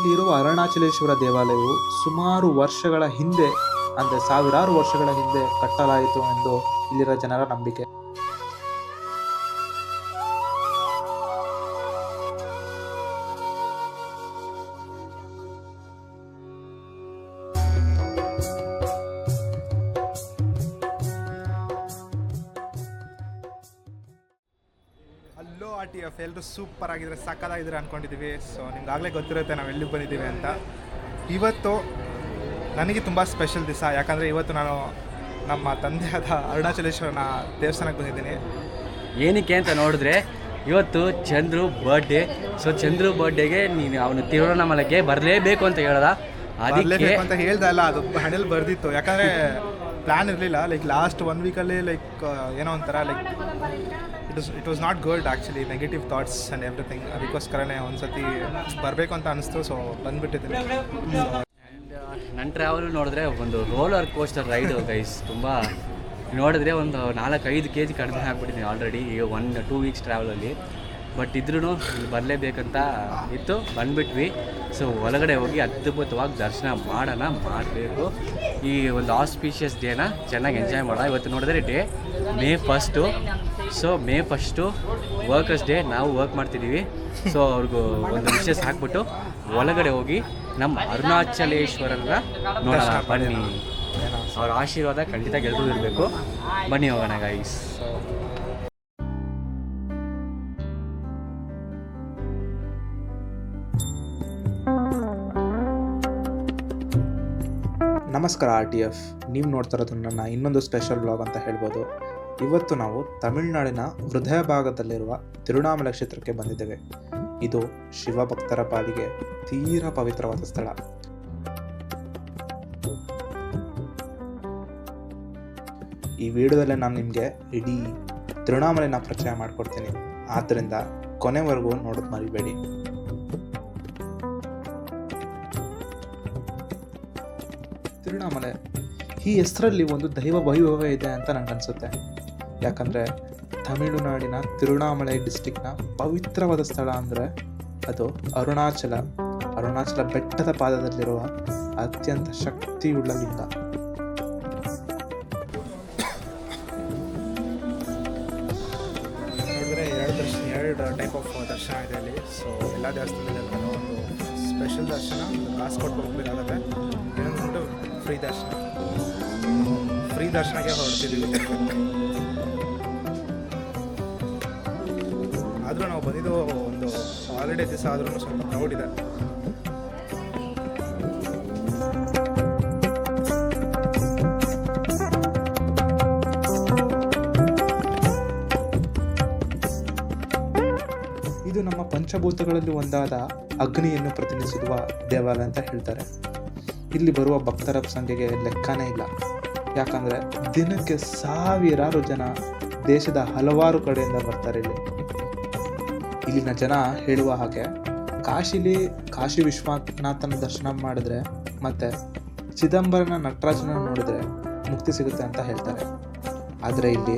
ಇಲ್ಲಿರುವ ಅರುಣಾಚಲೇಶ್ವರ ದೇವಾಲಯವು ಸುಮಾರು ವರ್ಷಗಳ ಹಿಂದೆ, ಅಂದರೆ ಸಾವಿರಾರು ವರ್ಷಗಳ ಹಿಂದೆ ಕಟ್ಟಲಾಯಿತು ಎಂದು ಇಲ್ಲಿರುವ ಜನರ ನಂಬಿಕೆ. ಹಲೋ RTF, ಎಲ್ಲರೂ ಸೂಪರ್ ಆಗಿದ್ರೆ ಸಕ್ಕತ್ತಾಗಿದ್ರೆ ಅಂದ್ಕೊಂಡಿದ್ದೀವಿ. ಸೊ ನಿಮ್ಗಾಗಲೇ ಗೊತ್ತಿರುತ್ತೆ ನಾವು ಎಲ್ಲಿಗೆ ಬಂದಿದ್ದೀವಿ ಅಂತ. ಇವತ್ತು ನನಗೆ ತುಂಬ ಸ್ಪೆಷಲ್ ದಿವಸ, ಯಾಕಂದರೆ ಇವತ್ತು ನಾನು ನಮ್ಮ ತಂದೆಯಾದ ಅರುಣಾಚಲೇಶ್ವರನ ದೇವಸ್ಥಾನಕ್ಕೆ ಬಂದಿದ್ದೀನಿ. ಏನಕ್ಕೆ ಅಂತ ನೋಡಿದ್ರೆ ಇವತ್ತು ಚಂದ್ರು ಬರ್ಡೇ. ಸೊ ಚಂದ್ರು ಬರ್ಡೇಗೆ ನೀನು ಅವನು ತಿರುವಣ್ಣಾಮಲೈಗೆ ಬರಲೇಬೇಕು ಅಂತ ಹೇಳ್ದ. ಅದಕ್ಕೆ ಅಂತ ಹೇಳ್ದೆ ಅಲ್ಲ, ಅದು ಹಣೆಯಲ್ಲಿ ಬರೆದಿತ್ತು. ಯಾಕಂದರೆ ಪ್ಲ್ಯಾನ್ ಇರಲಿಲ್ಲ. ಲೈಕ್ ಲಾಸ್ಟ್ 1 ವೀಕಲ್ಲಿ ಏನೋ ಒಂಥರ it was not good actually, negative thoughts and everything. ಅದಕ್ಕೋಸ್ಕರನೇ ಒಂದು ಸತಿ ಬರಬೇಕು ಅಂತ ಅನಿಸ್ತು. ಸೊ ಬಂದುಬಿಟ್ಟಿದ್ದೀನಿ. ನನ್ನ ಟ್ರಾವೆಲ್ ನೋಡಿದ್ರೆ ಒಂದು ರೋಲರ್ ಕೋಸ್ಟರ್ ರೈಡು ಗೈಸ್. ತುಂಬ ನೋಡಿದ್ರೆ ಒಂದು 4-5 kg ಕಡಿಮೆ ಆಗಿಬಿಟ್ಟಿದ್ದೀನಿ ಆಲ್ರೆಡಿ ಈಗ 1-2 ವೀಕ್ಸ್ ಟ್ರಾವೆಲಲ್ಲಿ. ಬಟ್ ಇದ್ರೂ ಇಲ್ಲಿ ಬರಲೇಬೇಕಂತ ಇತ್ತು, ಬಂದುಬಿಟ್ವಿ. ಸೊ ಒಳಗಡೆ ಹೋಗಿ ಅದ್ಭುತವಾಗಿ ದರ್ಶನ ಮಾಡಬೇಕು. ಈ ಒಂದು ಆಸ್ಪೀಷಿಯಸ್ ಡೇನ ಚೆನ್ನಾಗಿ ಎಂಜಾಯ್ ಮಾಡೋಣ. ಇವತ್ತು ನೋಡಿದ್ರೆ May 1. So May 1 workers day. ನಾವು ವರ್ಕ್ ಮಾಡ್ತಿದ್ದೀವಿ. ಸೊ ಅವ್ರಿಗೂ ಒಂದು ವಿಶೇಷ ಹಾಕ್ಬಿಟ್ಟು ಒಳಗಡೆ ಹೋಗಿ ನಮ್ಮ ಅರುಣಾಚಲೇಶ್ವರನ ನೋಡೋಣ ಬನ್ನಿ. ಅವ್ರ ಆಶೀರ್ವಾದ ಖಂಡಿತ ಗೆಲ್ಲರೂ ಇರಬೇಕು. ಬನ್ನಿ ಹೋಗೋಣ ಗೈಸ್. ನಮಸ್ಕಾರ RTF, ನೀವು ನೋಡ್ತಾ ಇರೋದು ನನ್ನ ಇನ್ನೊಂದು ಸ್ಪೆಷಲ್ ಬ್ಲಾಗ್ ಅಂತ ಹೇಳ್ಬೋದು. ಇವತ್ತು ನಾವು ತಮಿಳುನಾಡಿನ ಹೃದಯ ಭಾಗದಲ್ಲಿರುವ ತಿರುವಣ್ಣಾಮಲೈ ಕ್ಷೇತ್ರಕ್ಕೆ ಬಂದಿದ್ದೇವೆ. ಇದು ಶಿವಭಕ್ತರ ಪಾಲಿಗೆ ತೀರಾ ಪವಿತ್ರವಾದ ಸ್ಥಳ. ಈ ವಿಡಿಯೋದಲ್ಲೇ ನಾನು ನಿಮಗೆ ಇಡೀ ತಿರುವಣ್ಣಾಮಲೈನ ಪರಿಚಯ ಮಾಡಿಕೊಡ್ತೀನಿ. ಆದ್ದರಿಂದ ಕೊನೆವರೆಗೂ ನೋಡೋದು ಮರಿಬೇಡಿ. ತಿರುವಣ್ಣಾಮಲೈ ಈ ಹೆಸರಲ್ಲಿ ಒಂದು ದೈವ ವೈಭವ ಇದೆ ಅಂತ ನನಗನ್ಸುತ್ತೆ. ಯಾಕಂದರೆ ತಮಿಳುನಾಡಿನ ತಿರುವಣ್ಣಾಮಲೈ ಡಿಸ್ಟಿಕ್ನ ಪವಿತ್ರವಾದ ಸ್ಥಳ ಅಂದರೆ ಅದು ಅರುಣಾಚಲ ಬೆಟ್ಟದ ಪಾದದಲ್ಲಿರುವ ಅತ್ಯಂತ ಶಕ್ತಿಯುಳ್ಳ ಲಿಂಗ. ನೋಡಿದ್ರೆ ಎರಡು ಟೈಪ್ ಆಫ್ ದರ್ಶನ ಇದೆ ಅಲ್ಲಿ. ಸೊ ಎಲ್ಲ ದೇವಸ್ಥಾನದಲ್ಲಿ ಒಂದು ಸ್ಪೆಷಲ್ ದರ್ಶನ, ಒಂದು ಕಾಸು ಕೊಟ್ಟು ಹೋಗ್ಬೇಕಾಗುತ್ತೆ. ಇನ್ನೊಂದು ಫ್ರೀ ದರ್ಶನಕ್ಕೆ ಹೊರಡ್ತಿದ್ದೀವಿ. ಆದರೂ ನಾವು ಬಂದಿದ್ದು ಒಂದು ಹಾಲಿಡೇ ದಿವಸ ಆದ್ರೂ ಸ್ವಲ್ಪ ಕ್ರೌಡ್ ಇದೆ. ಇದು ನಮ್ಮ ಪಂಚಭೂತಗಳಲ್ಲಿ ಒಂದಾದ ಅಗ್ನಿಯನ್ನು ಪ್ರತಿನಿಧಿಸುವ ದೇವಾಲಯ ಅಂತ ಹೇಳ್ತಾರೆ. ಇಲ್ಲಿ ಬರುವ ಭಕ್ತರ ಸಂಖ್ಯೆಗೆ ಲೆಕ್ಕನೇ ಇಲ್ಲ. ಯಾಕಂದರೆ ದಿನಕ್ಕೆ ಸಾವಿರಾರು ಜನ ದೇಶದ ಹಲವಾರು ಕಡೆಯಿಂದ ಬರ್ತಾರೆ ಇಲ್ಲಿನ ಜನ ಹೇಳುವ ಹಾಗೆ ಕಾಶಿ ವಿಶ್ವನಾಥನ ದರ್ಶನ ಮಾಡಿದ್ರೆ ಮತ್ತು ಚಿದಂಬರನ ನಟರಾಜನ ನೋಡಿದ್ರೆ ಮುಕ್ತಿ ಸಿಗುತ್ತೆ ಅಂತ ಹೇಳ್ತಾರೆ. ಆದರೆ ಇಲ್ಲಿ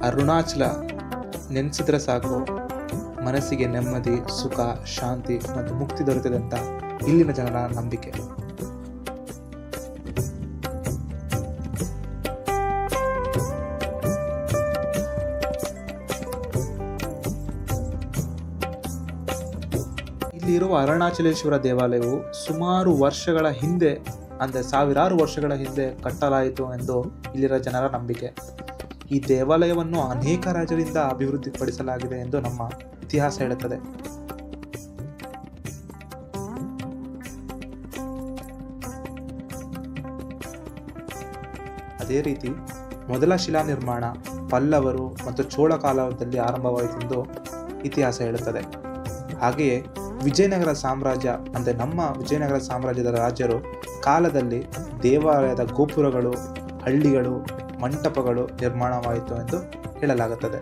ಅರುಣಾಚಲ ನೆನೆಸಿದ್ರೆ ಸಾಕು, ಮನಸ್ಸಿಗೆ ನೆಮ್ಮದಿ, ಸುಖ, ಶಾಂತಿ ಮತ್ತು ಮುಕ್ತಿ ದೊರೆತಿದೆ ಅಂತ ಇಲ್ಲಿನ ಜನರ ನಂಬಿಕೆ. ಇಲ್ಲಿರುವ ಅರುಣಾಚಲೇಶ್ವರ ದೇವಾಲಯವು ಸುಮಾರು ವರ್ಷಗಳ ಹಿಂದೆ, ಅಂದರೆ ಸಾವಿರಾರು ವರ್ಷಗಳ ಹಿಂದೆ ಕಟ್ಟಲಾಯಿತು ಎಂದು ಇಲ್ಲಿರುವ ಜನರ ನಂಬಿಕೆ. ಈ ದೇವಾಲಯವನ್ನು ಅನೇಕ ರಾಜರಿಂದ ಅಭಿವೃದ್ಧಿಪಡಿಸಲಾಗಿದೆ ಎಂದು ನಮ್ಮ ಇತಿಹಾಸ ಹೇಳುತ್ತದೆ. ಅದೇ ರೀತಿ ಮೊದಲ ಶಿಲಾ ನಿರ್ಮಾಣ ಪಲ್ಲವರು ಮತ್ತು ಚೋಳ ಕಾಲದಲ್ಲಿ ಆರಂಭವಾಯಿತೆಂದು ಇತಿಹಾಸ ಹೇಳುತ್ತದೆ. ಹಾಗೆಯೇ ವಿಜಯನಗರ ಸಾಮ್ರಾಜ್ಯ, ಅಂದರೆ ನಮ್ಮ ವಿಜಯನಗರ ಸಾಮ್ರಾಜ್ಯದ ರಾಜರು ಕಾಲದಲ್ಲಿ ದೇವಾಲಯದ ಗೋಪುರಗಳು, ಹಳ್ಳಿಗಳು, ಮಂಟಪಗಳು ನಿರ್ಮಾಣವಾಯಿತು ಎಂದು ಹೇಳಲಾಗುತ್ತದೆ.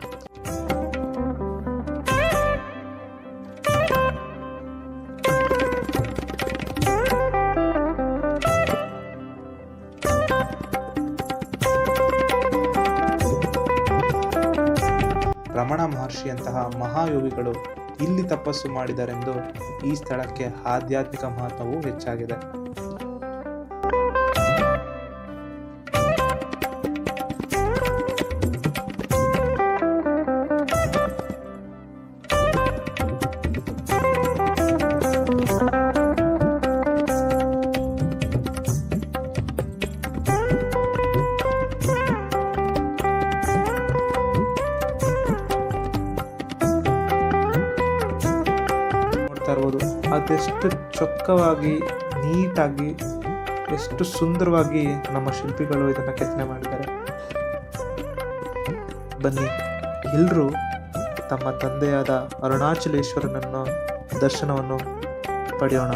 ರಮಣ ಮಹರ್ಷಿಯಂತಹ ಮಹಾಯೋಗಿಗಳು ಇಲ್ಲಿ ತಪಸ್ಸು ಮಾಡಿದರೆಂದು ಈ ಸ್ಥಳಕ್ಕೆ ಆಧ್ಯಾತ್ಮಿಕ ಮಹತ್ವವು ಹೆಚ್ಚಾಗಿದೆ. ಇರ್ಬೋದು ಅದೆಷ್ಟು ಚೊಕ್ಕವಾಗಿ ನೀಟಾಗಿ ಎಷ್ಟು ಸುಂದರವಾಗಿ ನಮ್ಮ ಶಿಲ್ಪಿಗಳು ಇದನ್ನು ಕೆತ್ತನೆ ಮಾಡಿದ್ದಾರೆ. ಬನ್ನಿ ಎಲ್ಲರೂ ತಮ್ಮ ತಂದೆಯಾದ ಅರುಣಾಚಲೇಶ್ವರನನ್ನು ದರ್ಶನವನ್ನು ಪಡೆಯೋಣ.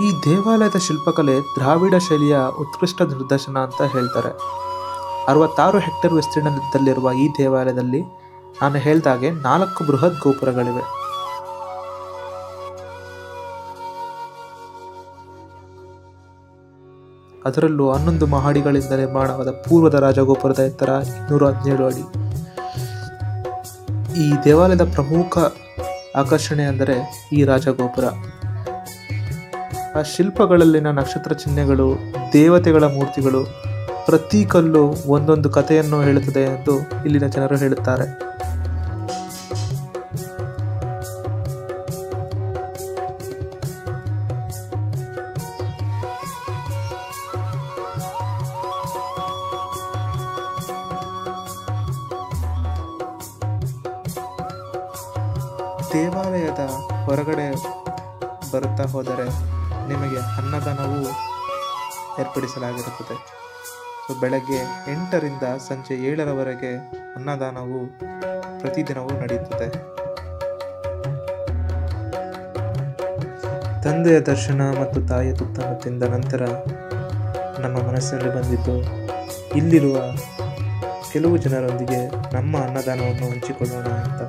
ಈ ದೇವಾಲಯದ ಶಿಲ್ಪಕಲೆ ದ್ರಾವಿಡ ಶೈಲಿಯ ಉತ್ಕೃಷ್ಟ ನಿದರ್ಶನ ಅಂತ ಹೇಳ್ತಾರೆ. 66 ಹೆಕ್ಟೇರ್ ವಿಸ್ತೀರ್ಣದಲ್ಲಿರುವ ಈ ದೇವಾಲಯದಲ್ಲಿ ನಾನು ಹೇಳಿದಾಗೆ 4 ಬೃಹತ್ ಗೋಪುರಗಳಿವೆ. ಅದರಲ್ಲೂ 11 ಮಹಡಿಗಳಿಂದ ನಿರ್ಮಾಣವಾದ ಪೂರ್ವದ ರಾಜಗೋಪುರದ ಎತ್ತರ 217 ಅಡಿ. ಈ ದೇವಾಲಯದ ಪ್ರಮುಖ ಆಕರ್ಷಣೆ ಅಂದರೆ ಈ ರಾಜಗೋಪುರ. ಆ ಶಿಲ್ಪಗಳಲ್ಲಿನ ನಕ್ಷತ್ರ ಚಿಹ್ನೆಗಳು, ದೇವತೆಗಳ ಮೂರ್ತಿಗಳು, ಪ್ರತಿ ಕಲ್ಲು ಒಂದೊಂದು ಕಥೆಯನ್ನು ಹೇಳುತ್ತದೆ ಎಂದು ಇಲ್ಲಿನ ಜನರು ಹೇಳುತ್ತಾರೆ. ದೇವಾಲಯದ ಹೊರಗಡೆ ಬರುತ್ತಾ ಹೋದರೆ ನಿಮಗೆ ಅನ್ನದಾನವೂ ಏರ್ಪಡಿಸಲಾಗಿರುತ್ತದೆ. ಬೆಳಗ್ಗೆ 8ರಿಂದ ಸಂಜೆ 7ರವರೆಗೆ ಅನ್ನದಾನವು ಪ್ರತಿದಿನವೂ ನಡೆಯುತ್ತದೆ. ತಂದೆಯ ದರ್ಶನ ಮತ್ತು ತಾಯಿಯ ತುತ್ತನ್ನು ತಿಂದ ನಂತರ ನಮ್ಮ ಮನಸ್ಸಿನಲ್ಲಿ ಬಂದಿದ್ದು ಇಲ್ಲಿರುವ ಕೆಲವು ಜನರೊಂದಿಗೆ ನಮ್ಮ ಅನ್ನದಾನವನ್ನು ಹಂಚಿಕೊಳ್ಳೋಣ ಅಂತ.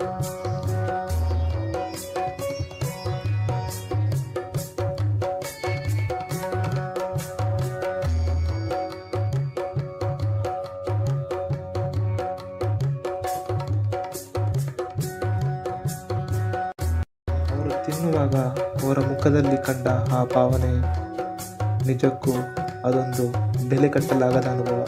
ತಿನ್ನುವಾಗ ಅವರ ಮುಖದಲ್ಲಿ ಕಂಡ ಆ ಭಾವನೆ ನಿಜಕ್ಕೂ ಅದೊಂದು ಬೆಲೆ ಕಟ್ಟಲಾಗದ ಅನುಭವ.